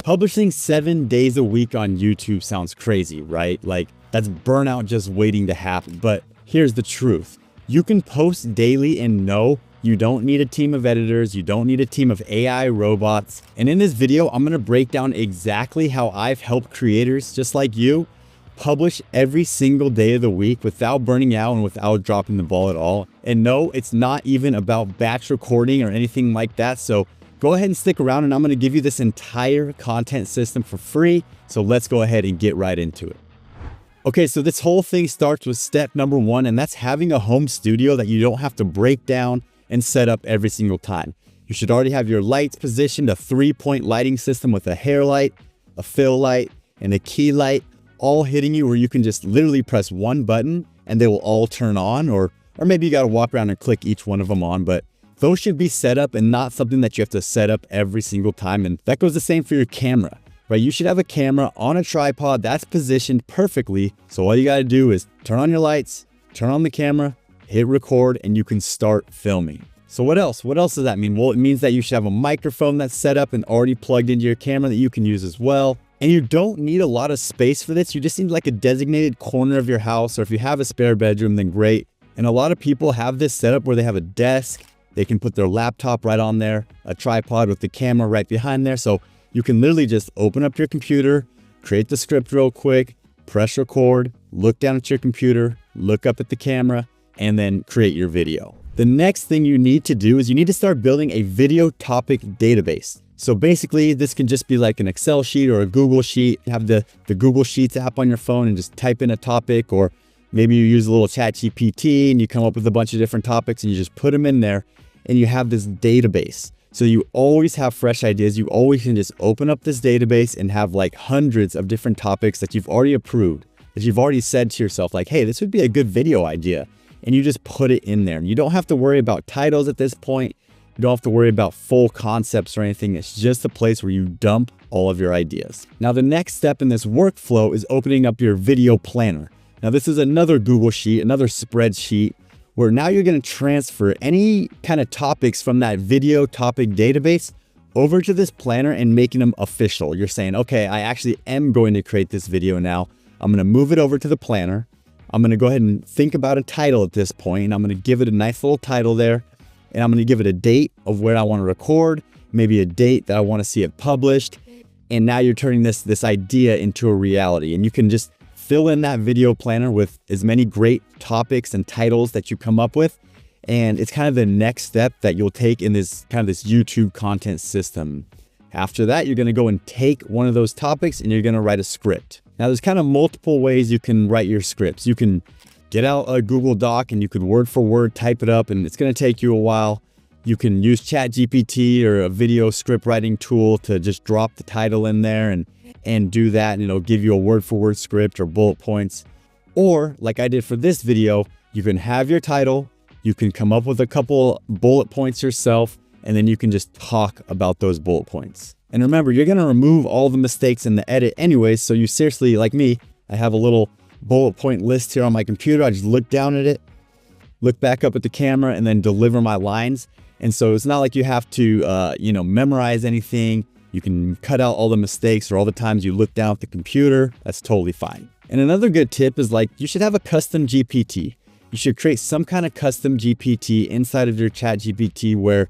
Publishing 7 days a week on YouTube sounds crazy, right? Like, that's burnout just waiting to happen. But here's the truth. You can post daily and no, you don't need a team of editors. You don't need a team of AI robots. And in this video, I'm gonna break down exactly how I've helped creators just like you publish every single day of the week without burning out and without dropping the ball at all. And no, it's not even about batch recording or anything like that. So go ahead and stick around and I'm gonna give you this entire content system for free. So let's go ahead and get right into it. Okay, so this whole thing starts with step number 1, and that's having a home studio that you don't have to break down and set up every single time. You should already have your lights positioned, a 3-point lighting system with a hair light, a fill light, and a key light, all hitting you where you can just literally press one button and they will all turn on, or maybe you gotta walk around and click each one of them on, but those should be set up and not something that you have to set up every single time. And that goes the same for your camera, right? You should have a camera on a tripod that's positioned perfectly. So all you gotta do is turn on your lights, turn on the camera, hit record, and you can start filming. So what else? What else does that mean? Well, it means that you should have a microphone that's set up and already plugged into your camera that you can use as well. And you don't need a lot of space for this. You just need like a designated corner of your house, or if you have a spare bedroom, then great. And a lot of people have this set up where they have a desk. They can put their laptop right on there, a tripod with the camera right behind there. So you can literally just open up your computer, create the script real quick, press record, look down at your computer, look up at the camera, and then create your video. The next thing you need to do is you need to start building a video topic database. So basically this can just be like an Excel sheet or a Google sheet. Have the Google Sheets app on your phone and just type in a topic, or maybe you use a little ChatGPT and you come up with a bunch of different topics and you just put them in there and you have this database. So you always have fresh ideas. You always can just open up this database and have like hundreds of different topics that you've already approved, that you've already said to yourself, like, hey, this would be a good video idea. And you just put it in there. And you don't have to worry about titles at this point. You don't have to worry about full concepts or anything. It's just a place where you dump all of your ideas. Now, the next step in this workflow is opening up your video planner. Now, this is another Google Sheet, another spreadsheet, where now you're going to transfer any kind of topics from that video topic database over to this planner and making them official. You're saying, okay, I actually am going to create this video now. I'm going to move it over to the planner. I'm going to go ahead and think about a title at this point. I'm going to give it a nice little title there, and I'm going to give it a date of where I want to record, maybe a date that I want to see it published. And now you're turning this idea into a reality, and you can just fill in that video planner with as many great topics and titles that you come up with. And it's kind of the next step that you'll take in this YouTube content system. After that, you're going to go and take one of those topics and you're going to write a script. Now, there's kind of multiple ways you can write your scripts. You can get out a Google Doc and you could word for word type it up, and it's going to take you a while. You can use ChatGPT or a video script writing tool to just drop the title in there and do that, and it'll give you a word for word script or bullet points. Or like I did for this video, you can have your title, you can come up with a couple bullet points yourself, and then you can just talk about those bullet points. And remember, you're going to remove all the mistakes in the edit anyways. So you seriously, like me, I have a little bullet point list here on my computer. I just look down at it, look back up at the camera, and then deliver my lines. And so it's not like you have to, memorize anything. You can cut out all the mistakes or all the times you look down at the computer. That's totally fine. And another good tip is, like, you should have a custom GPT. You should create some kind of custom GPT inside of your ChatGPT where,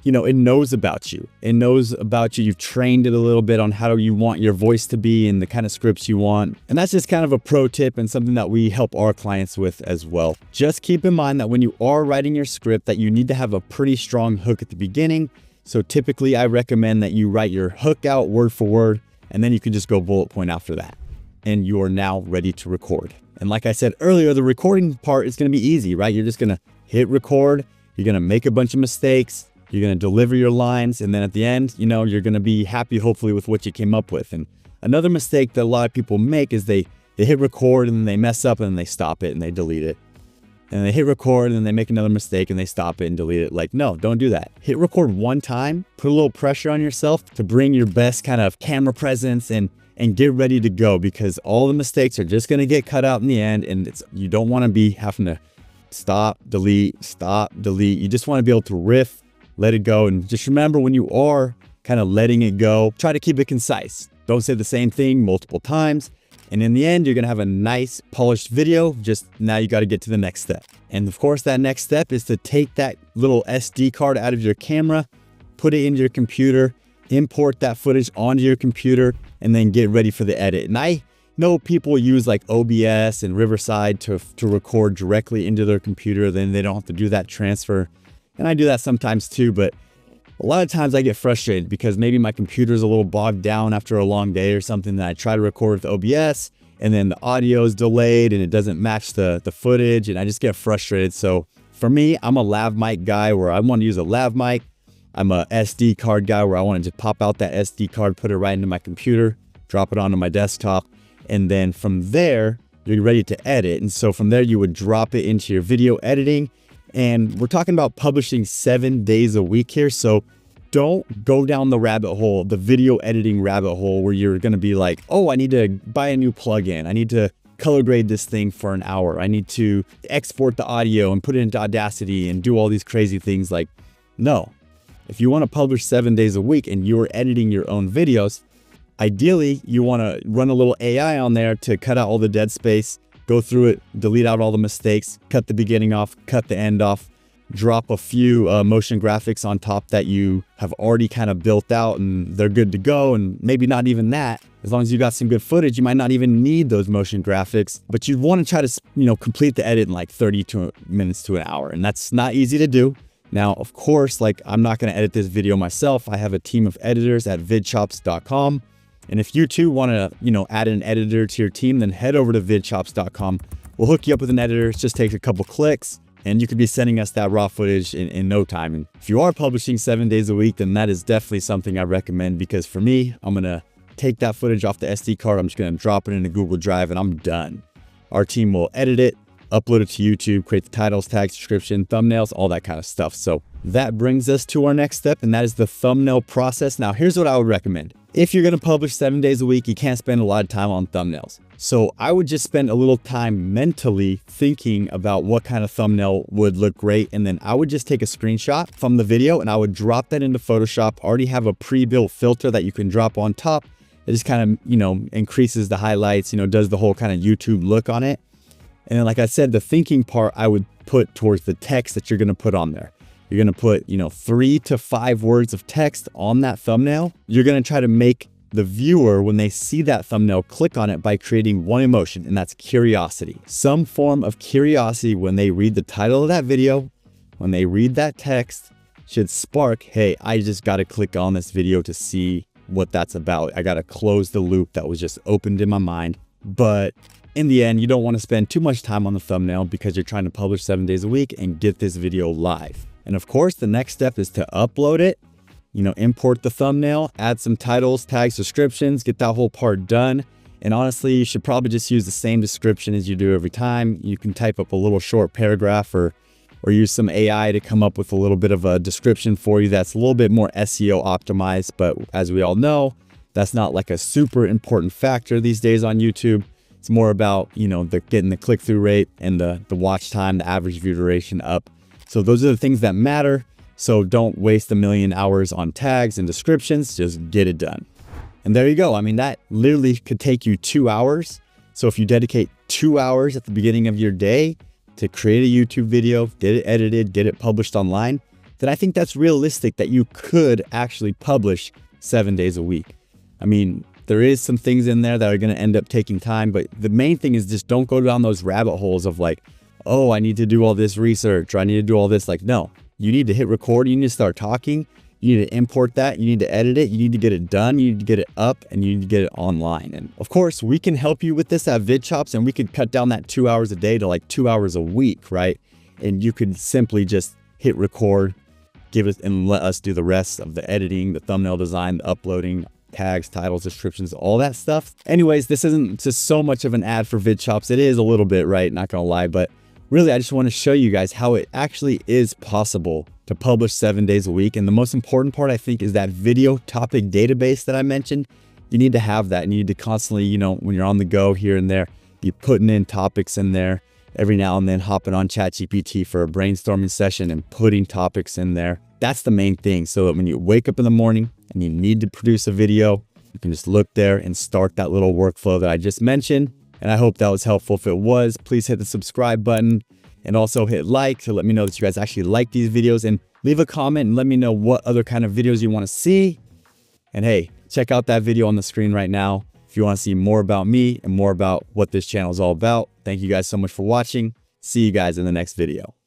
it knows about you. It knows about you. You've trained it a little bit on how you want your voice to be and the kind of scripts you want. And that's just kind of a pro tip and something that we help our clients with as well. Just keep in mind that when you are writing your script, that you need to have a pretty strong hook at the beginning. So typically I recommend that you write your hook out word for word, and then you can just go bullet point after that. And you are now ready to record. And like I said earlier, the recording part is going to be easy, right? You're just going to hit record. You're going to make a bunch of mistakes. You're going to deliver your lines. And then at the end, you're going to be happy, hopefully, with what you came up with. And another mistake that a lot of people make is they hit record and then they mess up and then they stop it and they delete it. And they hit record and then they make another mistake and they stop it and delete it. Like, no, don't do that. Hit record one time, put a little pressure on yourself to bring your best kind of camera presence and get ready to go, because all the mistakes are just going to get cut out in the end. And you don't want to be having to stop, delete. You just want to be able to riff, let it go. And just remember, when you are kind of letting it go. Try to keep it concise. Don't say the same thing multiple times. And in the end, you're gonna have a nice polished video. Just now you gotta get to the next step. And of course, that next step is to take that little SD card out of your camera, put it into your computer, import that footage onto your computer, and then get ready for the edit. And I know people use like OBS and Riverside to record directly into their computer, then they don't have to do that transfer. And I do that sometimes too, but a lot of times I get frustrated because maybe my computer is a little bogged down after a long day or something that I try to record with OBS, and then the audio is delayed and it doesn't match the footage, and I just get frustrated. So for me, I'm a lav mic guy where I want to use a lav mic. I'm a SD card guy where I want to just pop out that SD card, put it right into my computer, drop it onto my desktop, and then from there, you're ready to edit. And so from there, you would drop it into your video editing. And we're talking about publishing 7 days a week here. So don't go down the rabbit hole, the video editing rabbit hole, where you're going to be like, oh, I need to buy a new plugin. I need to color grade this thing for an hour. I need to export the audio and put it into Audacity and do all these crazy things. Like, no. If you want to publish 7 days a week and you're editing your own videos, ideally you want to run a little AI on there to cut out all the dead space, go through it, delete out all the mistakes, cut the beginning off, cut the end off, drop a few motion graphics on top that you have already kind of built out and they're good to go. And maybe not even that. As long as you got some good footage, you might not even need those motion graphics, but you'd want to try to, complete the edit in like 30 minutes to an hour. And that's not easy to do. Now, of course, like I'm not going to edit this video myself. I have a team of editors at vidchops.com. And if you too want to, add an editor to your team, then head over to vidchops.com. We'll hook you up with an editor. It just takes a couple clicks and you could be sending us that raw footage in no time. And if you are publishing 7 days a week, then that is definitely something I recommend, because for me, I'm going to take that footage off the SD card. I'm just going to drop it into Google Drive and I'm done. Our team will edit it, upload it to YouTube, create the titles, tags, description, thumbnails, all that kind of stuff. So that brings us to our next step, and that is the thumbnail process. Now, here's what I would recommend. If you're going to publish 7 days a week, you can't spend a lot of time on thumbnails. So I would just spend a little time mentally thinking about what kind of thumbnail would look great. And then I would just take a screenshot from the video and I would drop that into Photoshop. I already have a pre-built filter that you can drop on top. It just kind of, increases the highlights, does the whole kind of YouTube look on it. And then, like I said, the thinking part I would put towards the text that you're going to put on there. You're going to put, 3 to 5 words of text on that thumbnail. You're going to try to make the viewer, when they see that thumbnail, click on it by creating one emotion, and that's curiosity. Some form of curiosity when they read the title of that video, when they read that text, should spark, hey, I just got to click on this video to see what that's about. I got to close the loop that was just opened in my mind. But in the end, you don't want to spend too much time on the thumbnail because you're trying to publish 7 days a week and get this video live. And of course, the next step is to upload it, import the thumbnail, add some titles, tags, descriptions, get that whole part done. And honestly, you should probably just use the same description as you do every time. You can type up a little short paragraph or use some AI to come up with a little bit of a description for you that's a little bit more SEO optimized. But as we all know, that's not like a super important factor these days on YouTube. It's more about, getting the click-through rate and the watch time, the average view duration up. So those are the things that matter. So don't waste a million hours on tags and descriptions, just get it done. And there you go. I mean, that literally could take you 2 hours. So if you dedicate 2 hours at the beginning of your day to create a YouTube video, get it edited, get it published online, then I think that's realistic that you could actually publish 7 days a week. I mean, there is some things in there that are going to end up taking time, but the main thing is just don't go down those rabbit holes of like, oh, I need to do all this research, or I need to do all this. Like, no, you need to hit record. You need to start talking. You need to import that. You need to edit it. You need to get it done. You need to get it up, and you need to get it online. And of course, we can help you with this at VidChops, and we could cut down that 2 hours a day to like 2 hours a week, right? And you could simply just hit record, give it, and let us do the rest of the editing, the thumbnail design, the uploading, tags, titles, descriptions, all that stuff. Anyways, this isn't just so much of an ad for VidChops. It is a little bit, right? Not gonna lie, but really, I just want to show you guys how it actually is possible to publish 7 days a week. And the most important part, I think, is that video topic database that I mentioned. You need to have that. And you need to constantly, when you're on the go here and there, be putting in topics in there every now and then, hopping on ChatGPT for a brainstorming session and putting topics in there. That's the main thing. So that when you wake up in the morning, and you need to produce a video, you can just look there and start that little workflow that I just mentioned. And I hope that was helpful. If it was, please hit the subscribe button and also hit like to let me know that you guys actually like these videos, and leave a comment and let me know what other kind of videos you want to see. And hey, check out that video on the screen right now if you want to see more about me and more about what this channel is all about. Thank you guys so much for watching. See you guys in the next video.